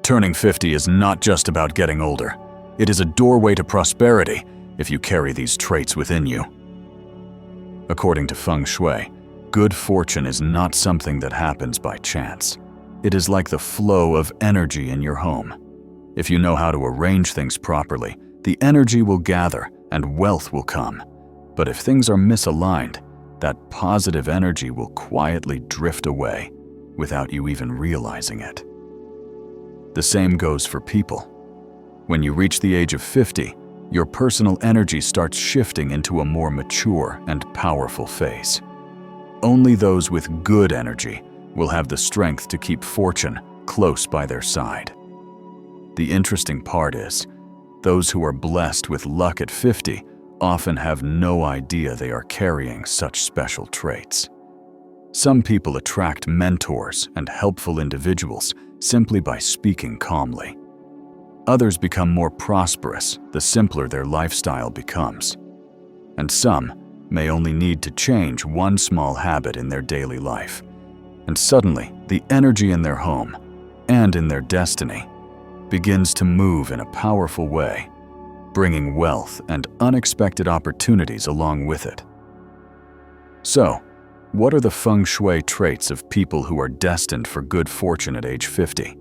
Turning 50 is not just about getting older. It is a doorway to prosperity if you carry these traits within you. According to Feng Shui, good fortune is not something that happens by chance. It is like the flow of energy in your home. If you know how to arrange things properly, the energy will gather and wealth will come. But if things are misaligned, that positive energy will quietly drift away without you even realizing it. The same goes for people. When you reach the age of 50, your personal energy starts shifting into a more mature and powerful phase. Only those with good energy will have the strength to keep fortune close by their side. The interesting part is, those who are blessed with luck at 50 often have no idea they are carrying such special traits. Some people attract mentors and helpful individuals simply by speaking calmly. Others become more prosperous the simpler their lifestyle becomes. And some may only need to change one small habit in their daily life. And suddenly, the energy in their home and in their destiny begins to move in a powerful way, bringing wealth and unexpected opportunities along with it. So, what are the Feng Shui traits of people who are destined for good fortune at age 50?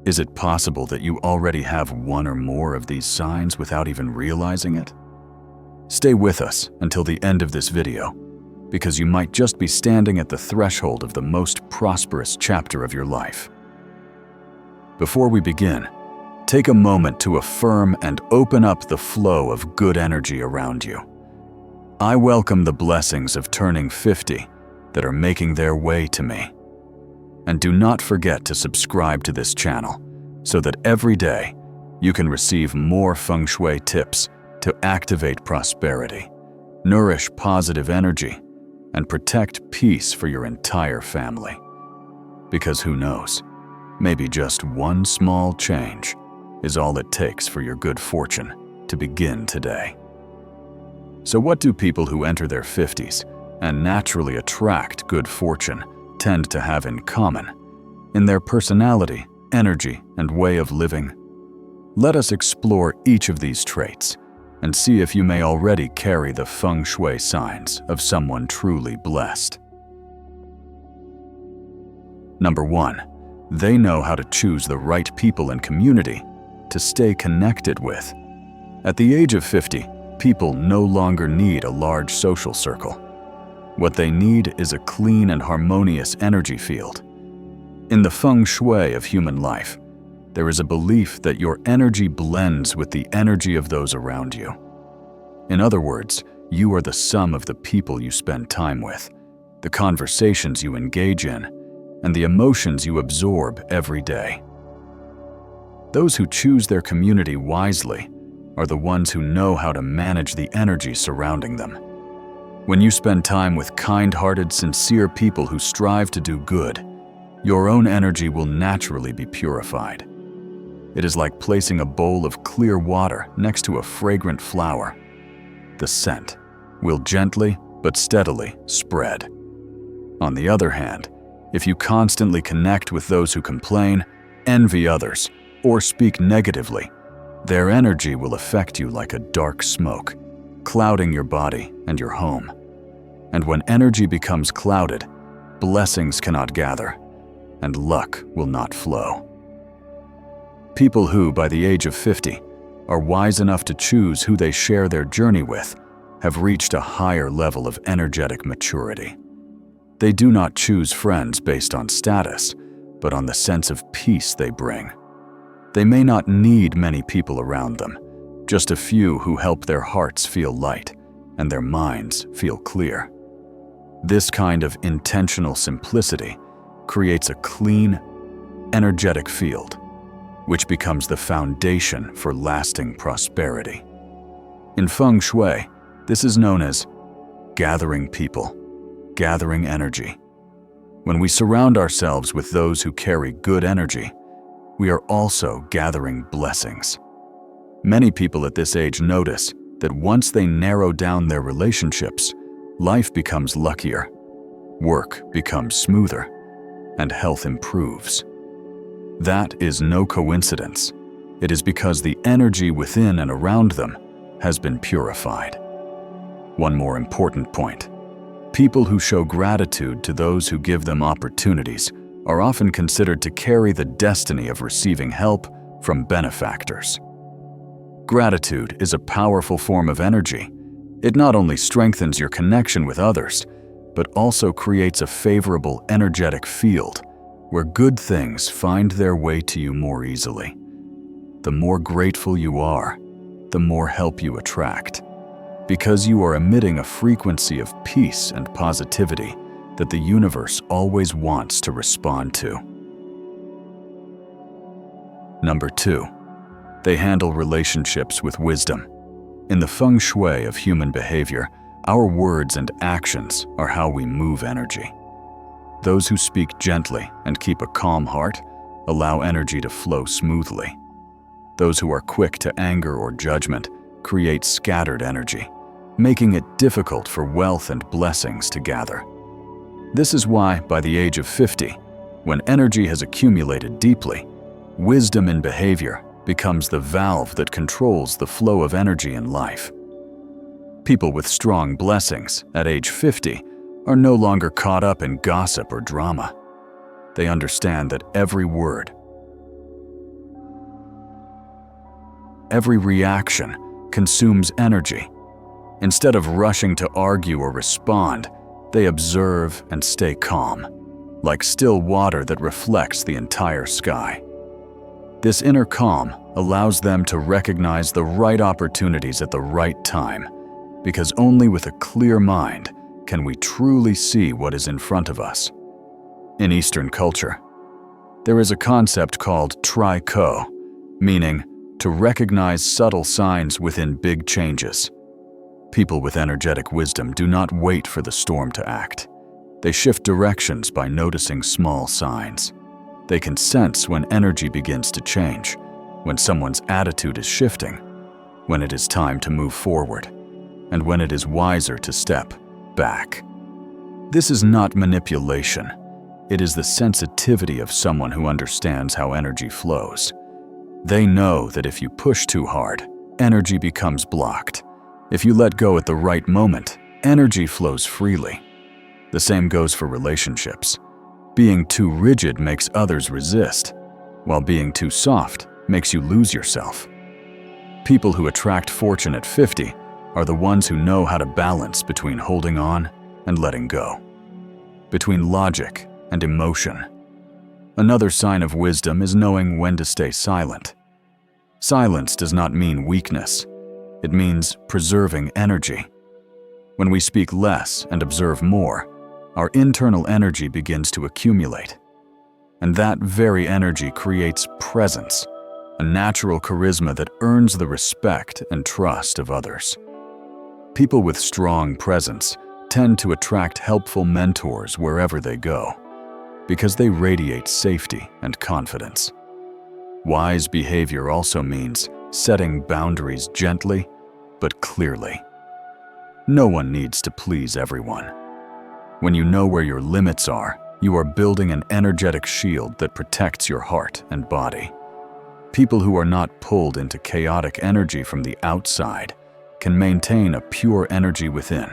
Is it possible that you already have one or more of these signs without even realizing it? Stay with us until the end of this video, because you might just be standing at the threshold of the most prosperous chapter of your life. Before we begin, take a moment to affirm and open up the flow of good energy around you. I welcome the blessings of turning 50 that are making their way to me. And do not forget to subscribe to this channel so that every day you can receive more Feng Shui tips to activate prosperity, nourish positive energy, and protect peace for your entire family. Because who knows, maybe just one small change is all it takes for your good fortune to begin today. So what do people who enter their 50s and naturally attract good fortune tend to have in common in their personality, energy, and way of living? Let us explore each of these traits and see if you may already carry the Feng Shui signs of someone truly blessed. Number 1. They know how to choose the right people and community to stay connected with. At the age of 50, people no longer need a large social circle. What they need is a clean and harmonious energy field. In the Feng Shui of human life, there is a belief that your energy blends with the energy of those around you. In other words, you are the sum of the people you spend time with, the conversations you engage in, and the emotions you absorb every day. Those who choose their community wisely are the ones who know how to manage the energy surrounding them. When you spend time with kind-hearted, sincere people who strive to do good, your own energy will naturally be purified. It is like placing a bowl of clear water next to a fragrant flower. The scent will gently but steadily spread. On the other hand, if you constantly connect with those who complain, envy others, or speak negatively, their energy will affect you like a dark smoke, clouding your body and your home. And when energy becomes clouded, blessings cannot gather, and luck will not flow. People who, by the age of 50, are wise enough to choose who they share their journey with have reached a higher level of energetic maturity. They do not choose friends based on status, but on the sense of peace they bring. They may not need many people around them, just a few who help their hearts feel light and their minds feel clear. This kind of intentional simplicity creates a clean, energetic field, which becomes the foundation for lasting prosperity. In Feng Shui, this is known as gathering people, gathering energy. When we surround ourselves with those who carry good energy, we are also gathering blessings. Many people at this age notice that once they narrow down their relationships, life becomes luckier, work becomes smoother, and health improves. That is no coincidence. It is because the energy within and around them has been purified. One more important point. People who show gratitude to those who give them opportunities are often considered to carry the destiny of receiving help from benefactors. Gratitude is a powerful form of energy. It not only strengthens your connection with others, but also creates a favorable energetic field where good things find their way to you more easily. The more grateful you are, the more help you attract, because you are emitting a frequency of peace and positivity that the universe always wants to respond to. Number 2, they handle relationships with wisdom. In the Feng Shui of human behavior, our words and actions are how we move energy. Those who speak gently and keep a calm heart allow energy to flow smoothly. Those who are quick to anger or judgment create scattered energy, making it difficult for wealth and blessings to gather. This is why, by the age of 50, when energy has accumulated deeply, wisdom in behavior becomes the valve that controls the flow of energy in life. People with strong blessings at age 50 are no longer caught up in gossip or drama. They understand that every word, every reaction consumes energy. Instead of rushing to argue or respond, they observe and stay calm, like still water that reflects the entire sky. This inner calm allows them to recognize the right opportunities at the right time, because only with a clear mind can we truly see what is in front of us. In Eastern culture, there is a concept called tri-ko, meaning to recognize subtle signs within big changes. People with energetic wisdom do not wait for the storm to act. They shift directions by noticing small signs. They can sense when energy begins to change, when someone's attitude is shifting, when it is time to move forward, and when it is wiser to step back. This is not manipulation. It is the sensitivity of someone who understands how energy flows. They know that if you push too hard, energy becomes blocked. If you let go at the right moment, energy flows freely. The same goes for relationships. Being too rigid makes others resist, while being too soft makes you lose yourself. People who attract fortune at 50 are the ones who know how to balance between holding on and letting go, between logic and emotion. Another sign of wisdom is knowing when to stay silent. Silence does not mean weakness. It means preserving energy. When we speak less and observe more, our internal energy begins to accumulate. And that very energy creates presence, a natural charisma that earns the respect and trust of others. People with strong presence tend to attract helpful mentors wherever they go, because they radiate safety and confidence. Wise behavior also means setting boundaries gently but clearly. No one needs to please everyone. When you know where your limits are, you are building an energetic shield that protects your heart and body. People who are not pulled into chaotic energy from the outside can maintain a pure energy within,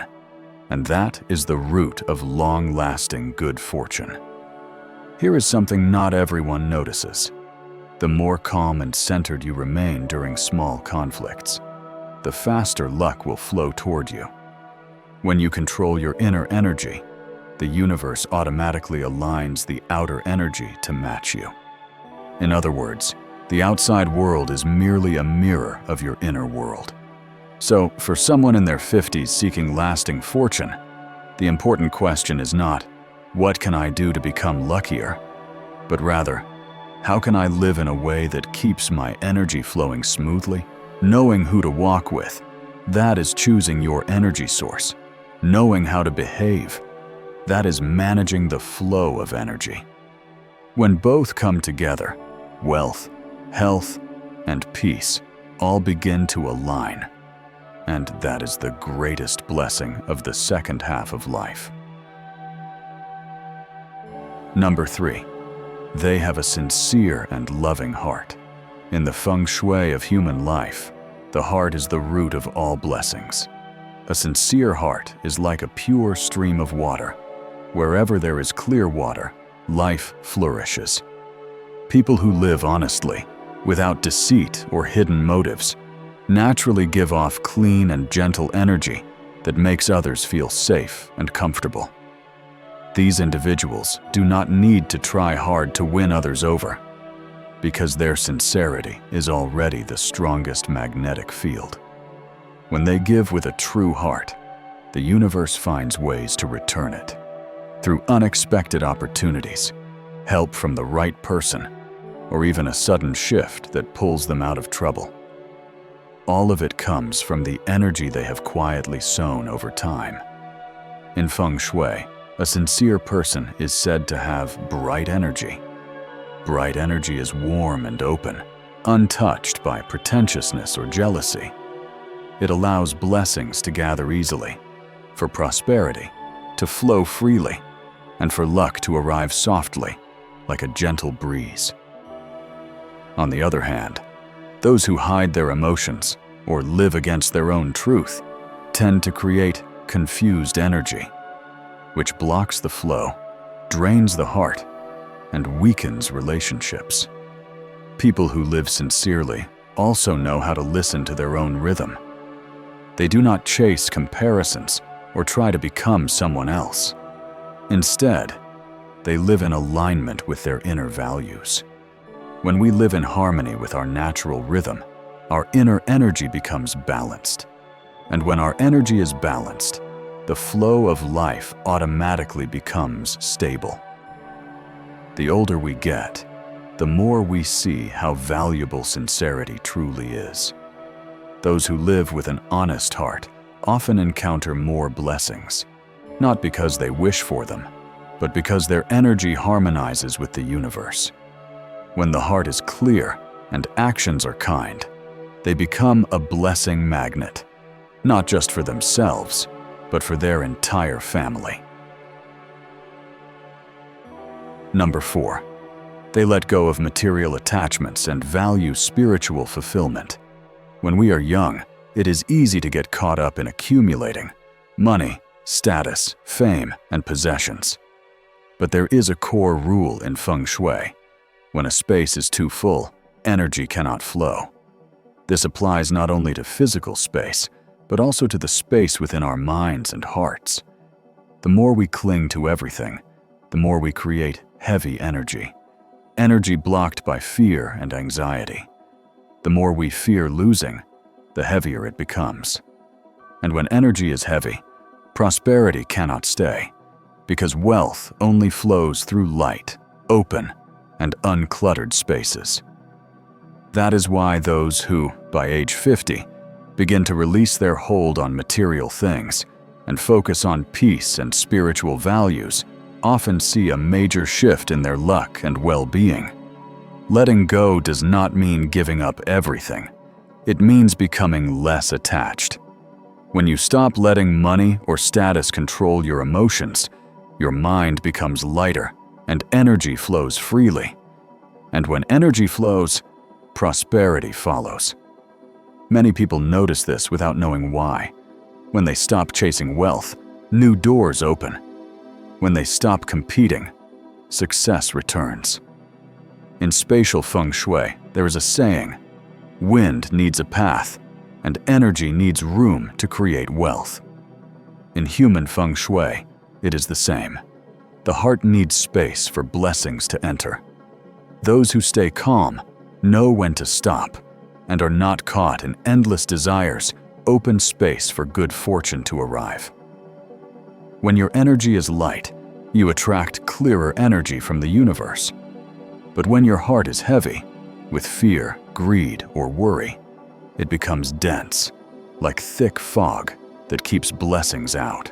and that is the root of long-lasting good fortune. Here is something not everyone notices. The more calm and centered you remain during small conflicts, the faster luck will flow toward you. When you control your inner energy, the universe automatically aligns the outer energy to match you. In other words, the outside world is merely a mirror of your inner world. So, for someone in their 50s seeking lasting fortune, the important question is not, what can I do to become luckier? But rather, how can I live in a way that keeps my energy flowing smoothly? Knowing who to walk with, that is choosing your energy source. Knowing how to behave, that is managing the flow of energy. When both come together, wealth, health, and peace all begin to align. And that is the greatest blessing of the second half of life. Number 3, They have a sincere and loving heart. In the Feng Shui of human life, the heart is the root of all blessings. A sincere heart is like a pure stream of water. Wherever there is clear water, life flourishes. People who live honestly, without deceit or hidden motives, naturally give off clean and gentle energy that makes others feel safe and comfortable. These individuals do not need to try hard to win others over, because their sincerity is already the strongest magnetic field. When they give with a true heart, the universe finds ways to return it. Through unexpected opportunities, help from the right person, or even a sudden shift that pulls them out of trouble. All of it comes from the energy they have quietly sown over time. In Feng Shui, a sincere person is said to have bright energy. Bright energy is warm and open, untouched by pretentiousness or jealousy. It allows blessings to gather easily, for prosperity to flow freely, and for luck to arrive softly, like a gentle breeze. On the other hand, those who hide their emotions or live against their own truth tend to create confused energy, which blocks the flow, drains the heart, and weakens relationships. People who live sincerely also know how to listen to their own rhythm. They do not chase comparisons or try to become someone else. Instead, they live in alignment with their inner values. When we live in harmony with our natural rhythm, our inner energy becomes balanced. And when our energy is balanced, the flow of life automatically becomes stable. The older we get, the more we see how valuable sincerity truly is. Those who live with an honest heart often encounter more blessings, not because they wish for them, but because their energy harmonizes with the universe. When the heart is clear and actions are kind, they become a blessing magnet, not just for themselves, but for their entire family. Number 4. They let go of material attachments and value spiritual fulfillment. When we are young, it is easy to get caught up in accumulating money, status, fame, and possessions. But there is a core rule in Feng Shui. When a space is too full, energy cannot flow. This applies not only to physical space, but also to the space within our minds and hearts. The more we cling to everything, the more we create heavy energy blocked by fear and anxiety. The more we fear losing, the heavier it becomes. And when energy is heavy, prosperity cannot stay, because wealth only flows through light, open, and uncluttered spaces. That is why those who, by age 50, begin to release their hold on material things and focus on peace and spiritual values often see a major shift in their luck and well-being. Letting go does not mean giving up everything. It means becoming less attached. When you stop letting money or status control your emotions, your mind becomes lighter and energy flows freely. And when energy flows, prosperity follows. Many people notice this without knowing why. When they stop chasing wealth, new doors open. When they stop competing, success returns. In spatial Feng Shui, there is a saying, "Wind needs a path, and energy needs room to create wealth." In human Feng Shui, it is the same. The heart needs space for blessings to enter. Those who stay calm know when to stop and are not caught in endless desires open space for good fortune to arrive. When your energy is light, you attract clearer energy from the universe. But when your heart is heavy, with fear, greed, or worry, it becomes dense, like thick fog that keeps blessings out.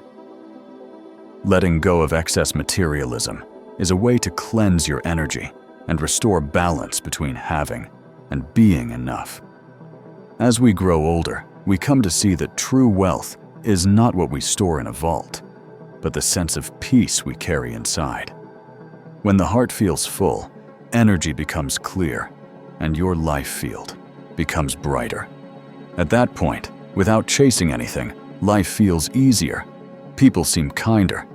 Letting go of excess materialism is a way to cleanse your energy and restore balance between having and being enough. As we grow older, we come to see that true wealth is not what we store in a vault, but the sense of peace we carry inside. When the heart feels full, energy becomes clear, and your life field becomes brighter. At that point, without chasing anything, life feels easier, people seem kinder,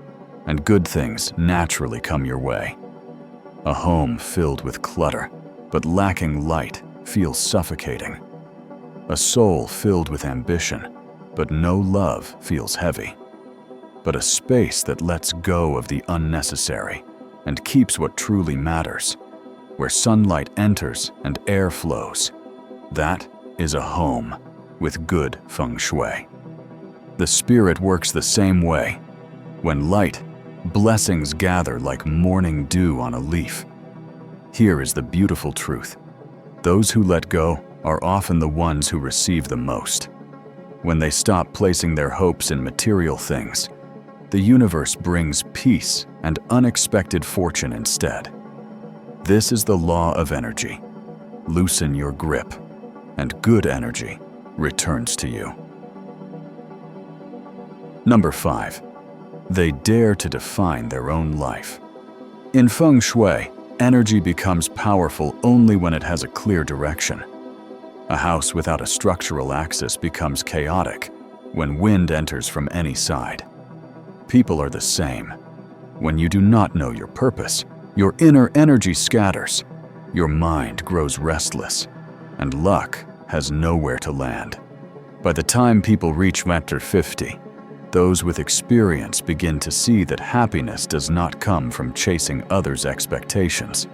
and good things naturally come your way. A home filled with clutter, but lacking light, feels suffocating. A soul filled with ambition, but no love feels heavy. But a space that lets go of the unnecessary and keeps what truly matters, where sunlight enters and air flows, that is a home with good feng shui. The spirit works the same way. When light, blessings gather like morning dew on a leaf. Here is the beautiful truth. Those who let go are often the ones who receive the most. When they stop placing their hopes in material things, the universe brings peace and unexpected fortune instead. This is the law of energy. Loosen your grip, and good energy returns to you. Number 5. They dare to define their own life. In Feng Shui, energy becomes powerful only when it has a clear direction. A house without a structural axis becomes chaotic when wind enters from any side. People are the same. When you do not know your purpose, your inner energy scatters, your mind grows restless, and luck has nowhere to land. By the time people reach chapter 50, those with experience begin to see that happiness does not come from chasing others' expectations,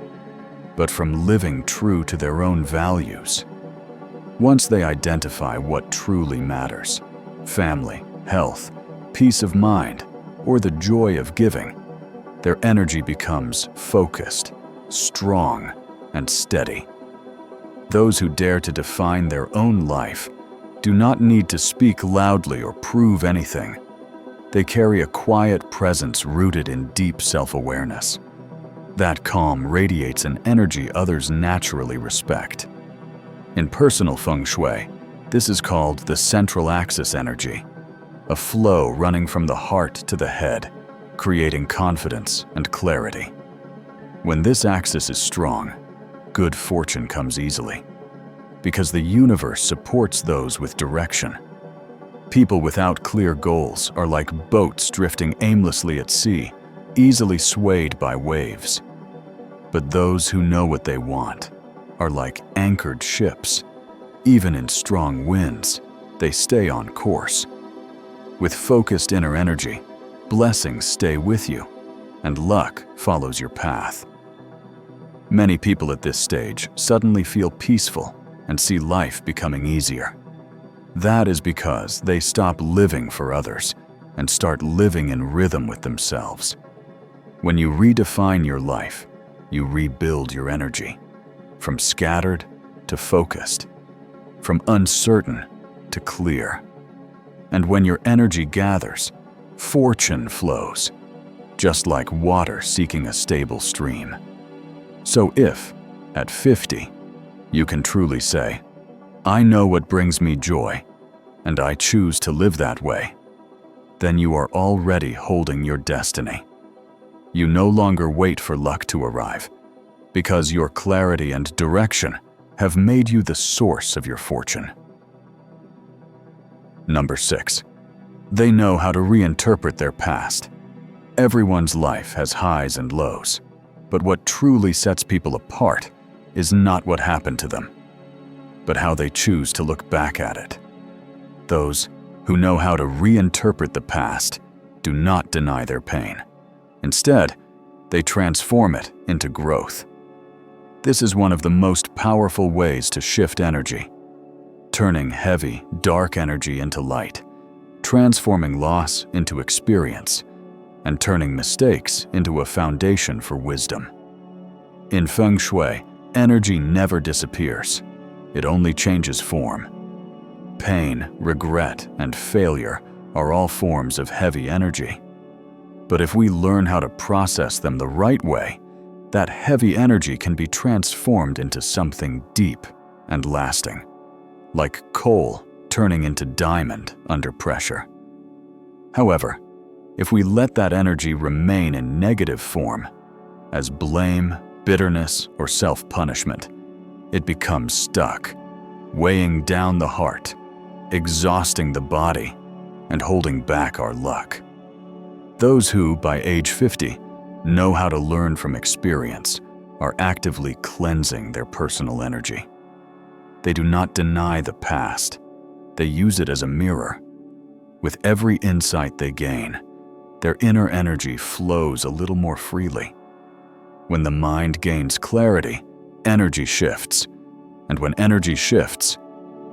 but from living true to their own values. Once they identify what truly matters, family, health, peace of mind, or the joy of giving, their energy becomes focused, strong, and steady. Those who dare to define their own life do not need to speak loudly or prove anything. They carry a quiet presence rooted in deep self-awareness. That calm radiates an energy others naturally respect. In personal feng shui, this is called the central axis energy, a flow running from the heart to the head, creating confidence and clarity. When this axis is strong, good fortune comes easily, because the universe supports those with direction. People without clear goals are like boats drifting aimlessly at sea, easily swayed by waves. But those who know what they want are like anchored ships. Even in strong winds, they stay on course. With focused inner energy, blessings stay with you, and luck follows your path. Many people at this stage suddenly feel peaceful and see life becoming easier. That is because they stop living for others and start living in rhythm with themselves. When you redefine your life, you rebuild your energy, from scattered to focused, from uncertain to clear. And when your energy gathers, fortune flows, just like water seeking a stable stream. So if, at 50, you can truly say, "I know what brings me joy, and I choose to live that way," then you are already holding your destiny. You no longer wait for luck to arrive, because your clarity and direction have made you the source of your fortune. Number 6. They know how to reinterpret their past. Everyone's life has highs and lows, but what truly sets people apart is not what happened to them, but how they choose to look back at it. Those who know how to reinterpret the past do not deny their pain. Instead, they transform it into growth. This is one of the most powerful ways to shift energy, turning heavy, dark energy into light, transforming loss into experience, and turning mistakes into a foundation for wisdom. In Feng Shui, energy never disappears. It only changes form. Pain, regret, and failure are all forms of heavy energy. But if we learn how to process them the right way, that heavy energy can be transformed into something deep and lasting, like coal turning into diamond under pressure. However, if we let that energy remain in negative form, as blame, bitterness, or self-punishment. It becomes stuck, weighing down the heart, exhausting the body, and holding back our luck. Those who, by age 50, know how to learn from experience are actively cleansing their personal energy. They do not deny the past. They use it as a mirror. With every insight they gain, their inner energy flows a little more freely. When the mind gains clarity, energy shifts. And when energy shifts,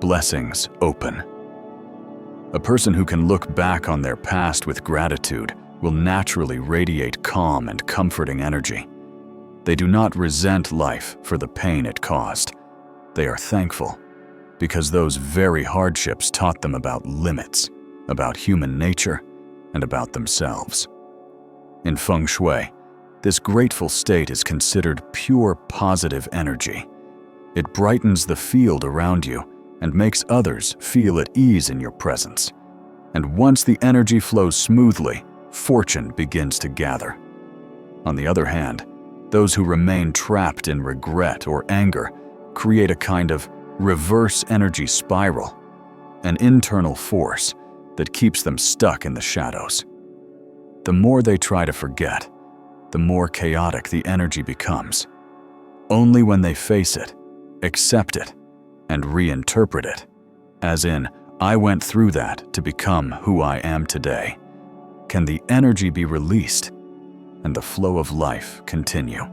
blessings open. A person who can look back on their past with gratitude will naturally radiate calm and comforting energy. They do not resent life for the pain it caused. They are thankful because those very hardships taught them about limits, about human nature, and about themselves. In Feng Shui, this grateful state is considered pure positive energy. It brightens the field around you and makes others feel at ease in your presence. And once the energy flows smoothly, fortune begins to gather. On the other hand, those who remain trapped in regret or anger create a kind of reverse energy spiral, an internal force that keeps them stuck in the shadows. The more they try to forget, the more chaotic the energy becomes. Only when they face it, accept it, and reinterpret it, as in, I went through that to become who I am today, can the energy be released and the flow of life continue.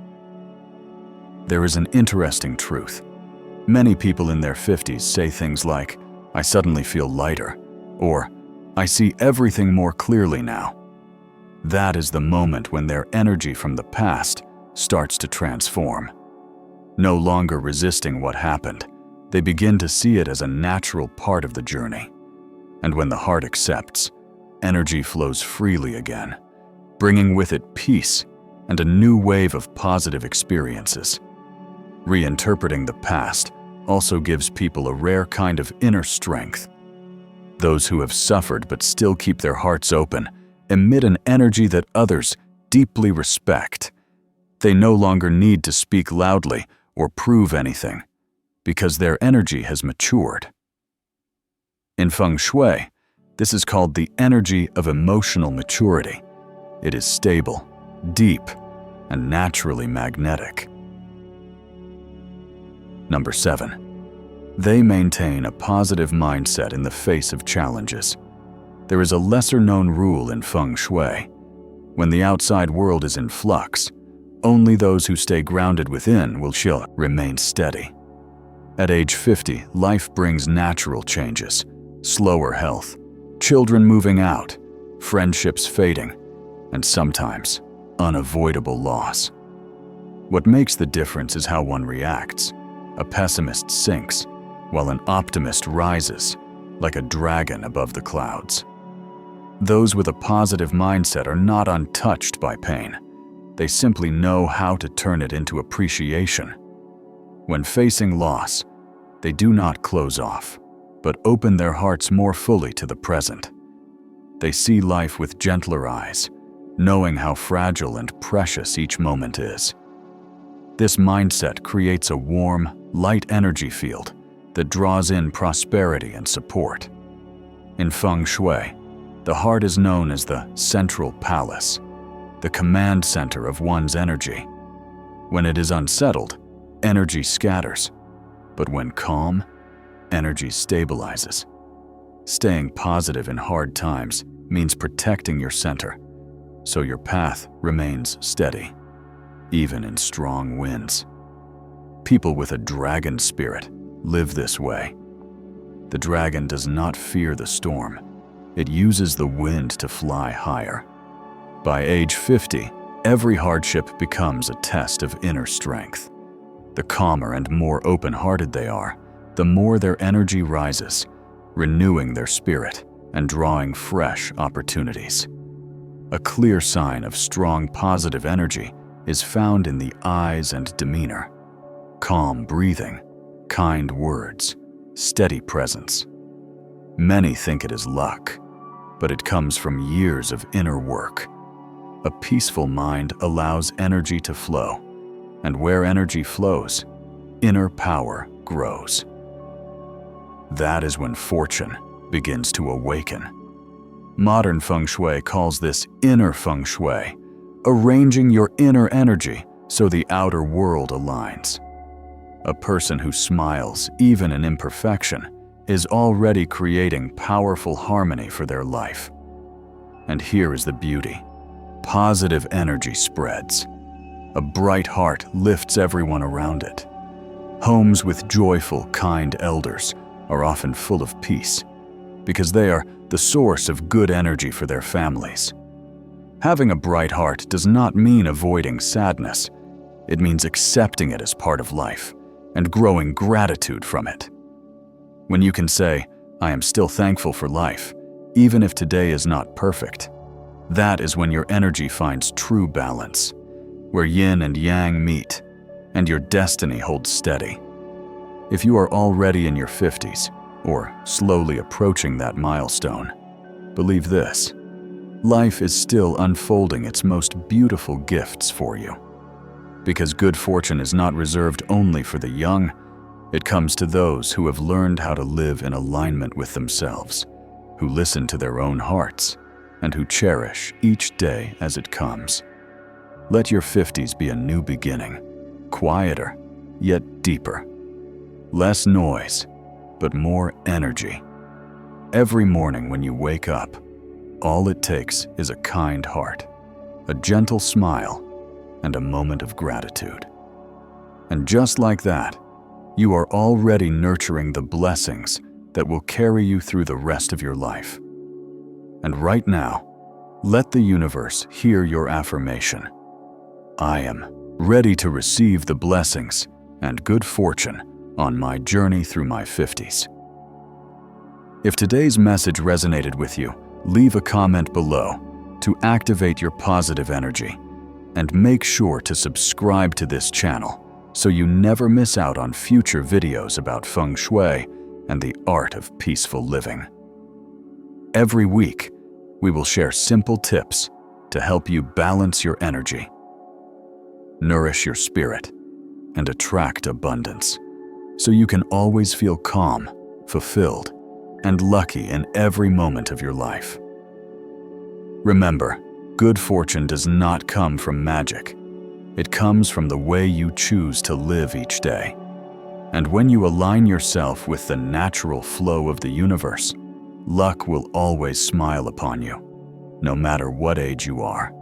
There is an interesting truth. Many people in their 50s say things like, I suddenly feel lighter, or I see everything more clearly now. That is the moment when their energy from the past starts to transform. No longer resisting what happened, they begin to see it as a natural part of the journey. And when the heart accepts, energy flows freely again, bringing with it peace and a new wave of positive experiences. Reinterpreting the past also gives people a rare kind of inner strength. Those who have suffered but still keep their hearts open emit an energy that others deeply respect. They no longer need to speak loudly or prove anything, because their energy has matured. In Feng Shui, this is called the energy of emotional maturity. It is stable, deep, and naturally magnetic. Number 7. They maintain a positive mindset in the face of challenges. There is a lesser-known rule in Feng Shui. When the outside world is in flux, only those who stay grounded within will remain steady. At age 50, life brings natural changes, slower health, children moving out, friendships fading, and sometimes unavoidable loss. What makes the difference is how one reacts. A pessimist sinks, while an optimist rises, like a dragon above the clouds. Those with a positive mindset are not untouched by pain. They simply know how to turn it into appreciation. When facing loss, they do not close off, but open their hearts more fully to the present. They see life with gentler eyes, knowing how fragile and precious each moment is. This mindset creates a warm, light energy field that draws in prosperity and support. In Feng Shui, the heart is known as the central palace, the command center of one's energy. When it is unsettled, energy scatters, but when calm, energy stabilizes. Staying positive in hard times means protecting your center, so your path remains steady, even in strong winds. People with a dragon spirit live this way. The dragon does not fear the storm. It uses the wind to fly higher. By age 50, every hardship becomes a test of inner strength. The calmer and more open-hearted they are, the more their energy rises, renewing their spirit and drawing fresh opportunities. A clear sign of strong positive energy is found in the eyes and demeanor. Calm breathing, kind words, steady presence. Many think it is luck, but it comes from years of inner work. A peaceful mind allows energy to flow, And where energy flows, inner power grows. That is when fortune begins to awaken. Modern Feng Shui calls this inner Feng Shui, arranging your inner energy so the outer world aligns. A person who smiles, even in imperfection, is already creating powerful harmony for their life. And here is the beauty. Positive energy spreads. A bright heart lifts everyone around it. Homes with joyful, kind elders are often full of peace because they are the source of good energy for their families. Having a bright heart does not mean avoiding sadness. It means accepting it as part of life and growing gratitude from it. When you can say, "I am still thankful for life, even if today is not perfect," that is when your energy finds true balance, where yin and yang meet, and your destiny holds steady. If you are already in your 50s, or slowly approaching that milestone, believe this: life is still unfolding its most beautiful gifts for you. Because good fortune is not reserved only for the young, it comes to those who have learned how to live in alignment with themselves, who listen to their own hearts, and who cherish each day as it comes. Let your 50s be a new beginning, quieter, yet deeper. Less noise, but more energy. Every morning when you wake up, all it takes is a kind heart, a gentle smile, and a moment of gratitude. And just like that, you are already nurturing the blessings that will carry you through the rest of your life. And right now, let the universe hear your affirmation. I am ready to receive the blessings and good fortune on my journey through my 50s. If today's message resonated with you, leave a comment below to activate your positive energy, and make sure to subscribe to this channel so you never miss out on future videos about Feng Shui and the art of peaceful living. Every week, we will share simple tips to help you balance your energy, nourish your spirit, and attract abundance, so you can always feel calm, fulfilled, and lucky in every moment of your life. Remember, good fortune does not come from magic. It comes from the way you choose to live each day. And when you align yourself with the natural flow of the universe, luck will always smile upon you, no matter what age you are.